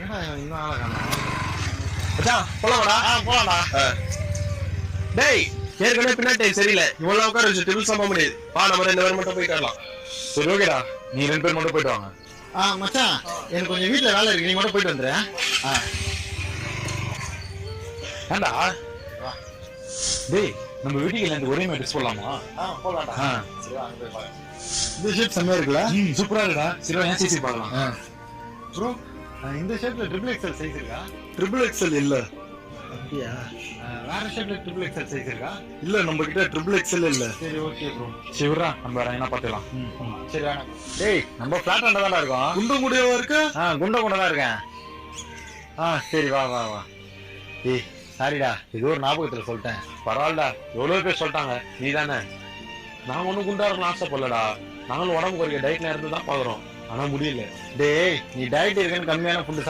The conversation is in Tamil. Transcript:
ஏடா இன்னும் ஆளை காணோம். மச்சான் போலாமாடா? போலாம்டா. டேய் ஏற்கனவே பின்னாடி சரியில்லை, இவ்வளவு உட்கார வச்சு டிபிள் சம்ப முடியாது. வா நம்ம 2 பேரும் மட்டும் போயிட்டு வரலாம். சரி ஓகேடா, நீ 2 பேர் மட்டும் போயிட்டு வாங்க. மச்சான் எனக்கு கொஞ்சம் வீட்டுல வேலை இருக்கு, நீ மட்டும் போயிட்டு வந்துரு. ஏண்டா டேய் நம்ம வீட்டுக்கு இருந்து ஒரே மாதிரி ட்ரெஸ் போடலாமா? போலாம்டா. இந்த ஷேப் செம்மையா இருக்குல்ல? சூப்பரா இருக்குடா. சரி ஏன் சைஸ் பார்க்கலாம். ப்ரோ இந்த ஷேப்ல ட்ரிபிள் எக்ஸ்எல் சைஸ் இருக்கா? ட்ரிபிள் எக்ஸ்எல் இல்ல. அப்படியா? வேற ஷேப்ல ட்ரிபிள் எக்ஸ்எல் சைஸ் இருக்கா? இல்ல நம்ம கிட்ட ட்ரிபிள் எக்ஸ்எல் இல்ல. சரி ஓகே ப்ரோ. சிவரா நம்ம வேற என்ன பாத்துக்கலாம். சரி வேணா. டேய் நம்ம ஃபிளாட் ஆண்டா தான் இருக்கோம். குண்டு முடியவா இருக்கு? குண்ட தான் இருக்கேன். சரி வா வா வா. ஏய் சாரிடா, ஏதோ ஒரு ஞாபகத்துல சொல்லிட்டேன். பரவாயில்லடா, எவ்வளவு பேர் சொல்லிட்டாங்க, நீ தானே. நான் ஒண்ணும் குண்டா இருக்கணும் ஆசைப்படலடா. நாங்களும் உடம்பு குறைக்க டயட்ல இருந்து தான் பாக்குறோம், ஆனா முடியல. டேய் நீ டயட் இருக்குன்னு கம்மியான ஃபுட்